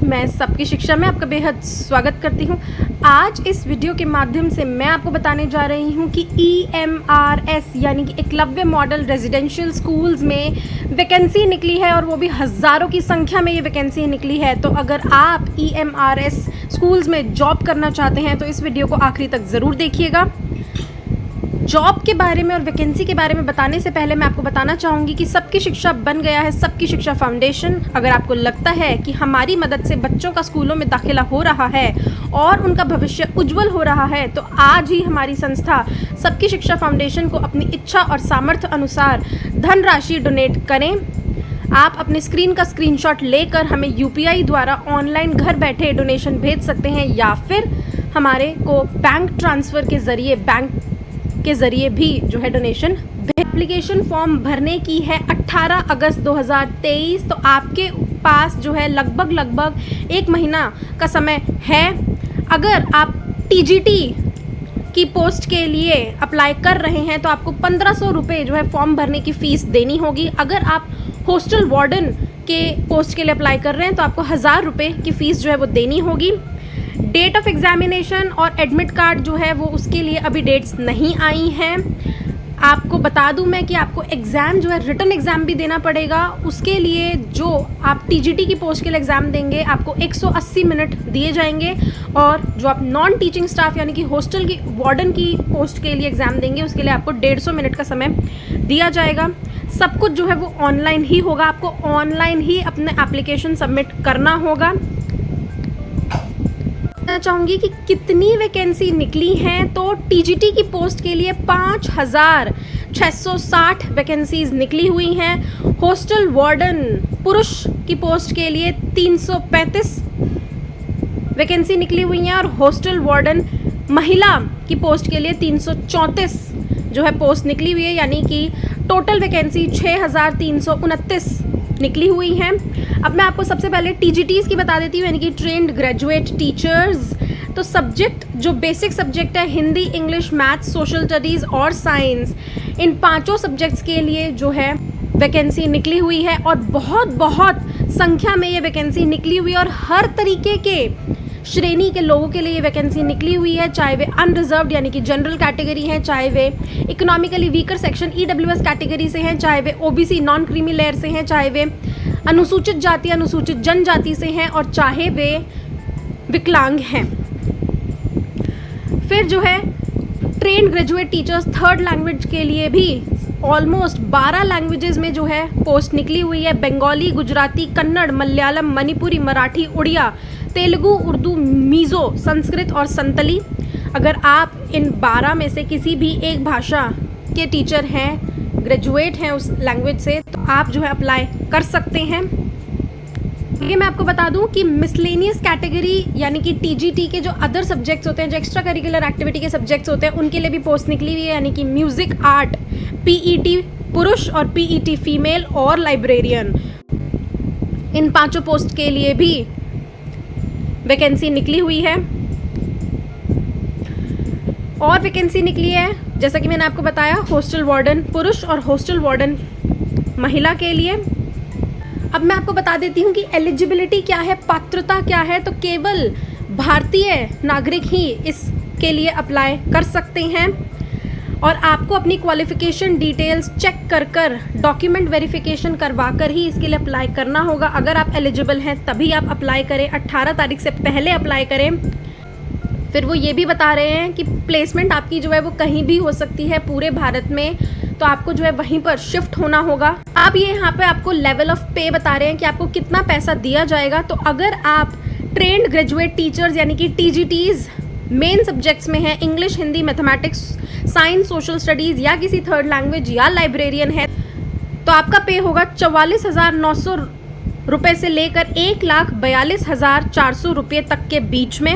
मैं सबकी शिक्षा में आपका बेहद स्वागत करती हूँ। आज इस वीडियो के माध्यम से मैं आपको बताने जा रही हूँ कि EMRS यानी कि एकलव्य मॉडल रेजिडेंशियल स्कूल्स में वैकेंसी निकली है और वो भी हज़ारों की संख्या में ये वैकेंसी निकली है। तो अगर आप EMRS स्कूल्स में जॉब करना चाहते हैं तो इस वीडियो को आखिरी तक ज़रूर देखिएगा। जॉब के बारे में और वैकेंसी के बारे में बताने से पहले मैं आपको बताना चाहूँगी कि सबकी शिक्षा बन गया है सबकी शिक्षा फाउंडेशन। अगर आपको लगता है कि हमारी मदद से बच्चों का स्कूलों में दाखिला हो रहा है और उनका भविष्य उज्जवल हो रहा है तो आज ही हमारी संस्था सबकी शिक्षा फाउंडेशन को अपनी इच्छा और सामर्थ्य अनुसार धनराशि डोनेट करें। आप अपने स्क्रीन का स्क्रीनशॉट लेकर हमें UPI द्वारा ऑनलाइन घर बैठे डोनेशन भेज सकते हैं या फिर हमारे को बैंक ट्रांसफ़र के ज़रिए भी जो है डोनेशन। एप्लीकेशन फॉर्म भरने की है 18 अगस्त 2023। तो आपके पास जो है लगभग 1 महीना का समय है। अगर आप TGT की पोस्ट के लिए अप्लाई कर रहे हैं तो आपको 1500 रुपये जो है फॉर्म भरने की फ़ीस देनी होगी। अगर आप हॉस्टल वार्डन के पोस्ट के लिए अप्लाई कर रहे हैं तो आपको 1000 रुपये की फ़ीस जो है वो देनी होगी। डेट ऑफ एग्जामिनेशन और एडमिट कार्ड जो है वो उसके लिए अभी डेट्स नहीं आई हैं। आपको बता दूं मैं कि आपको एग्ज़ाम जो है रिटन एग्ज़ाम भी देना पड़ेगा। उसके लिए जो आप TGT की पोस्ट के लिए एग्ज़ाम देंगे आपको 180 मिनट दिए जाएंगे और जो आप नॉन टीचिंग स्टाफ यानी कि हॉस्टल की वार्डन की पोस्ट के लिए एग्ज़ाम देंगे उसके लिए आपको 150 मिनट का समय दिया जाएगा। सब कुछ जो है वो ऑनलाइन ही होगा। आपको ऑनलाइन ही अपने एप्लीकेशन सबमिट करना होगा। मैं चाहूँगी कि कितनी वैकेंसी निकली हैं। तो TGT की पोस्ट के लिए 5660 वैकेंसीज निकली हुई हैं। हॉस्टल वार्डन पुरुष की पोस्ट के लिए 335 वैकेंसी निकली हुई हैं और हॉस्टल वार्डन महिला की पोस्ट के लिए 334 जो है पोस्ट निकली हुई है, यानी कि टोटल वैकेंसी 6329 निकली हुई हैं। अब मैं आपको सबसे पहले TGTs की बता देती हूँ, यानी कि ट्रेंड ग्रेजुएट टीचर्स। तो सब्जेक्ट जो बेसिक सब्जेक्ट है Hindi, English, maths, social studies और साइंस, इन पांचों सब्जेक्ट्स के लिए जो है वैकेंसी निकली हुई है और बहुत संख्या में ये वैकेंसी निकली हुई है और हर तरीके के श्रेणी के लोगों के लिए ये वैकेंसी निकली हुई है, चाहे वे अनरिजर्व्ड यानी कि जनरल कैटेगरी हैं, चाहे वे economically weaker section EWS category से हैं, चाहे वे OBC नॉन क्रीमी लेयर से हैं, चाहे वे अनुसूचित जाति अनुसूचित जनजाति से हैं और चाहे वे विकलांग हैं। फिर जो है trained graduate teachers third language के लिए भी ऑलमोस्ट 12 लैंग्वेजेस में जो है पोस्ट निकली हुई है। बंगाली, गुजराती, कन्नड़, मलयालम, मणिपुरी, मराठी, उड़िया, तेलुगु, उर्दू, मिज़ो, संस्कृत और संतली। अगर आप इन 12 में से किसी भी एक भाषा के टीचर हैं, ग्रेजुएट हैं उस लैंग्वेज से, तो आप जो है अप्लाई कर सकते हैं। ये मैं आपको बता दूं कि मिसलेनियस कैटेगरी यानी कि TGT के जो अदर सब्जेक्ट्स होते हैं, जो एक्स्ट्रा करिकुलर एक्टिविटी के सब्जेक्ट्स होते हैं, उनके लिए भी पोस्ट निकली हुई है, यानी कि म्यूज़िक, आर्ट, PET पुरुष और PET फीमेल और लाइब्रेरियन। इन पांचों पोस्ट के लिए भी वैकेंसी निकली हुई है और वैकेंसी निकली है जैसा कि मैंने आपको बताया हॉस्टल वार्डन पुरुष और हॉस्टल वार्डन महिला के लिए। अब मैं आपको बता देती हूँ कि एलिजिबिलिटी क्या है, पात्रता क्या है। तो केवल भारतीय नागरिक ही इसके लिए अप्लाई कर सकते हैं और आपको अपनी क्वालिफ़िकेशन डिटेल्स चेक कर डॉक्यूमेंट वेरिफिकेशन करवा कर ही इसके लिए अप्लाई करना होगा। अगर आप एलिजिबल हैं तभी आप अप्लाई करें, 18 तारीख से पहले अप्लाई करें। फिर वो ये भी बता रहे हैं कि प्लेसमेंट आपकी जो है वो कहीं भी हो सकती है पूरे भारत में, तो आपको जो है वहीं पर शिफ्ट होना होगा। अब ये यहाँ पे आपको लेवल ऑफ पे बता रहे हैं कि आपको कितना पैसा दिया जाएगा। तो अगर आप ट्रेंड ग्रेजुएट टीचर्स यानी कि TGTs मेन सब्जेक्ट्स में हैं, English, Hindi, mathematics, science, social studies या किसी थर्ड लैंग्वेज या लाइब्रेरियन है तो आपका पे होगा 44,900 रुपये से लेकर 1,42,400 रुपये तक के बीच में।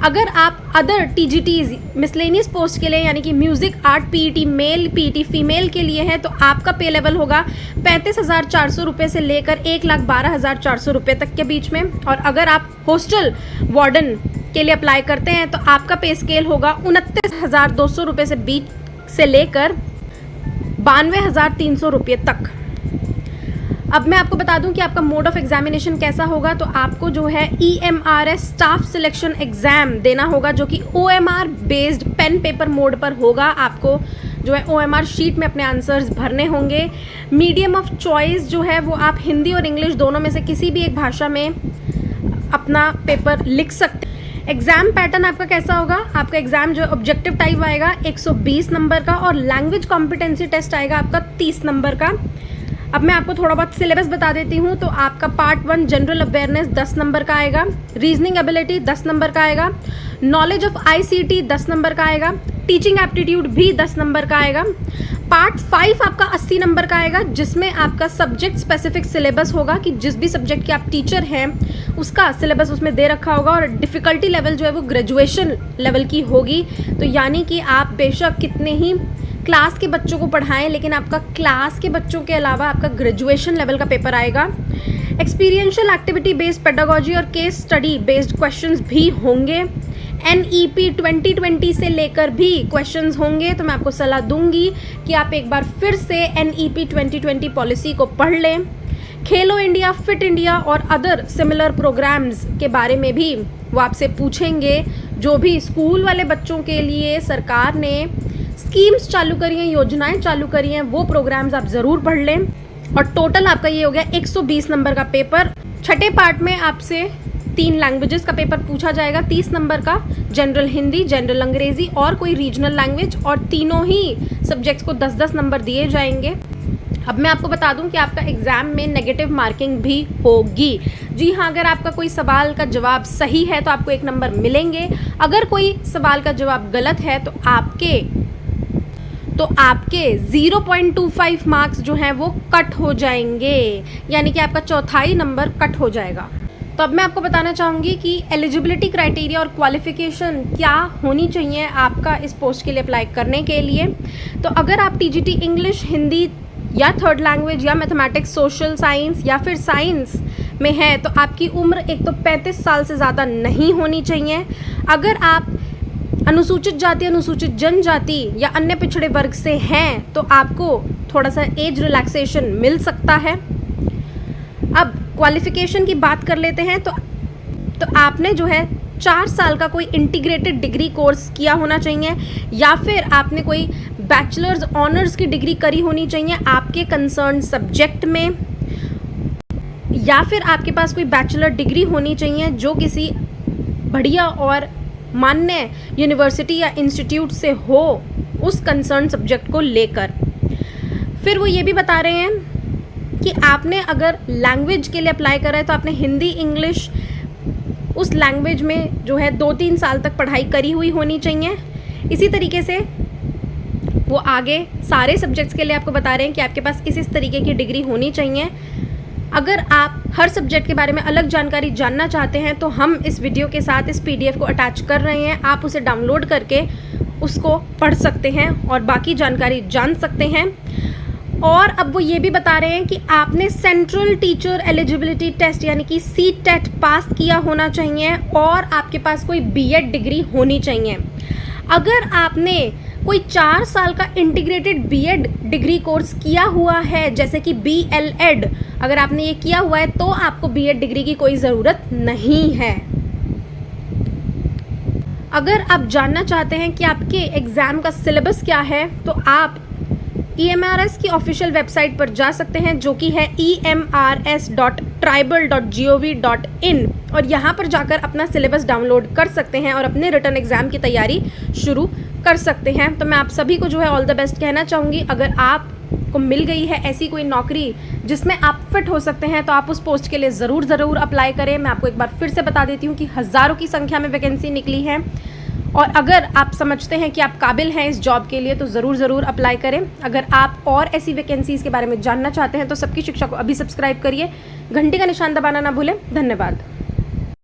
अगर आप अदर TGTs मिसलेनियस पोस्ट के लिए यानी कि music, art, PET male, PET female के लिए है तो आपका पे लेवल होगा 35,400 रुपये से लेकर 1,12,400 रुपये तक के बीच में। और अगर आप हॉस्टल वार्डन के लिए अप्लाई करते हैं तो आपका पे स्केल होगा 29,200 रुपये से लेकर 92,300 रुपये तक। अब मैं आपको बता दूं कि आपका मोड ऑफ एग्जामिनेशन कैसा होगा। तो आपको जो है EMRS स्टाफ सिलेक्शन एग्ज़ाम देना होगा, जो कि OMR based pen paper mode पर होगा। आपको जो है OMR शीट में अपने आंसर्स भरने होंगे। मीडियम ऑफ चॉइस जो है वो आप हिंदी और इंग्लिश दोनों में से किसी भी एक भाषा में अपना पेपर लिख सकते हैं। एग्ज़ाम पैटर्न आपका कैसा होगा? आपका एग्ज़ाम जो ऑब्जेक्टिव टाइप आएगा 120 नंबर का, और लैंग्वेज कॉम्पिटेंसी टेस्ट आएगा आपका 30 नंबर का। अब मैं आपको थोड़ा बहुत सिलेबस बता देती हूँ। तो आपका पार्ट 1 जनरल अवेयरनेस 10 नंबर का आएगा, रीजनिंग एबिलिटी 10 नंबर का आएगा, नॉलेज ऑफ ICT 10 नंबर का आएगा, टीचिंग एप्टीट्यूड भी 10 नंबर का आएगा। पार्ट 5 आपका 80 नंबर का आएगा, जिसमें आपका सब्जेक्ट स्पेसिफिक सिलेबस होगा कि जिस भी सब्जेक्ट के आप टीचर हैं उसका सिलेबस उसमें दे रखा होगा, और डिफ़िकल्टी लेवल जो है वो ग्रेजुएशन लेवल की होगी। तो यानी कि आप बेशक कितने ही क्लास के बच्चों को पढ़ाएं, लेकिन आपका क्लास के बच्चों के अलावा आपका ग्रेजुएशन लेवल का पेपर आएगा। एक्सपीरियंशियल एक्टिविटी बेस्ड पेडागोजी और केस स्टडी बेस्ड क्वेश्चंस भी होंगे। NEP 2020 से लेकर भी क्वेश्चंस होंगे। तो मैं आपको सलाह दूंगी कि आप एक बार फिर से NEP 2020 पॉलिसी को पढ़ लें। खेलो इंडिया, फिट इंडिया और अदर सिमिलर प्रोग्राम्स के बारे में भी वो आपसे पूछेंगे। जो भी स्कूल वाले बच्चों के लिए सरकार ने स्कीम्स चालू करी हैं, योजनाएं चालू करी हैं, वो प्रोग्राम्स आप ज़रूर पढ़ लें। और टोटल आपका ये हो गया 120 नंबर का पेपर। छठे पार्ट में आपसे 3 लैंग्वेजेस का पेपर पूछा जाएगा, 30 नंबर का, जनरल हिंदी, जनरल अंग्रेज़ी और कोई रीजनल लैंग्वेज, और तीनों ही सब्जेक्ट्स को 10-10 नंबर दिए जाएंगे। अब मैं आपको बता दूं कि आपका एग्ज़ाम में नेगेटिव मार्किंग भी होगी। जी हाँ, अगर आपका कोई सवाल का जवाब सही है तो आपको 1 नंबर मिलेंगे। अगर कोई सवाल का जवाब गलत है तो आपके 0.25 मार्क्स जो हैं वो कट हो जाएंगे, यानी कि आपका चौथाई नंबर कट हो जाएगा। तो अब मैं आपको बताना चाहूँगी कि एलिजिबिलिटी क्राइटेरिया और क्वालिफ़िकेशन क्या होनी चाहिए आपका इस पोस्ट के लिए अप्लाई करने के लिए। तो अगर आप TGT इंग्लिश, हिंदी या थर्ड लैंग्वेज या मैथमेटिक्स, सोशल साइंस या फिर साइंस में है तो आपकी उम्र एक तो 35 साल से ज़्यादा नहीं होनी चाहिए। अगर आप अनुसूचित जाति, अनुसूचित जनजाति या अन्य पिछड़े वर्ग से हैं तो आपको थोड़ा सा एज रिलैक्सेशन मिल सकता है। अब क्वालिफ़िकेशन की बात कर लेते हैं। तो आपने जो है 4 साल का कोई इंटीग्रेटेड डिग्री कोर्स किया होना चाहिए, या फिर आपने कोई बैचलर्स ऑनर्स की डिग्री करी होनी चाहिए आपके कंसर्न सब्जेक्ट में, या फिर आपके पास कोई बैचलर डिग्री होनी चाहिए जो किसी बढ़िया और मान्य यूनिवर्सिटी या इंस्टीट्यूट से हो उस कंसर्न सब्जेक्ट को लेकर। फिर वो ये भी बता रहे हैं कि आपने अगर लैंग्वेज के लिए अप्लाई करा है तो आपने हिंदी, इंग्लिश उस लैंग्वेज में जो है 2-3 साल तक पढ़ाई करी हुई होनी चाहिए। इसी तरीके से वो आगे सारे सब्जेक्ट्स के लिए आपको बता रहे हैं कि आपके पास इस तरीके की डिग्री होनी चाहिए। अगर आप हर सब्जेक्ट के बारे में अलग जानकारी जानना चाहते हैं तो हम इस वीडियो के साथ इस PDF को अटैच कर रहे हैं। आप उसे डाउनलोड करके उसको पढ़ सकते हैं और बाकी जानकारी जान सकते हैं। और अब वो ये भी बता रहे हैं कि आपने सेंट्रल टीचर एलिजिबिलिटी टेस्ट यानी कि CTET पास किया होना चाहिए, और आपके पास कोई BEd डिग्री होनी चाहिए। अगर आपने कोई 4 साल का इंटीग्रेटेड BEd डिग्री कोर्स किया हुआ है, जैसे कि BLEd, अगर आपने ये किया हुआ है तो आपको BEd डिग्री की कोई ज़रूरत नहीं है। अगर आप जानना चाहते हैं कि आपके एग्ज़ाम का सिलेबस क्या है तो आप EMRS की ऑफिशियल वेबसाइट पर जा सकते हैं, जो कि है emrs.tribal.gov.in, और यहाँ पर जाकर अपना सिलेबस डाउनलोड कर सकते हैं और अपने रिटर्न एग्ज़ाम की तैयारी शुरू कर सकते हैं। तो मैं आप सभी को जो है ऑल द बेस्ट कहना चाहूँगी। अगर आपको मिल गई है ऐसी कोई नौकरी जिसमें आप फिट हो सकते हैं तो आप उस पोस्ट के लिए ज़रूर अप्लाई करें। मैं आपको एक बार फिर से बता देती हूँ कि हज़ारों की संख्या में वैकेंसी निकली है, और अगर आप समझते हैं कि आप काबिल हैं इस जॉब के लिए तो ज़रूर अप्लाई करें। अगर आप और ऐसी वैकेंसीज़ के बारे में जानना चाहते हैं तो सबकी शिक्षा को अभी सब्सक्राइब करिए, घंटी का निशान दबाना ना भूलें। धन्यवाद।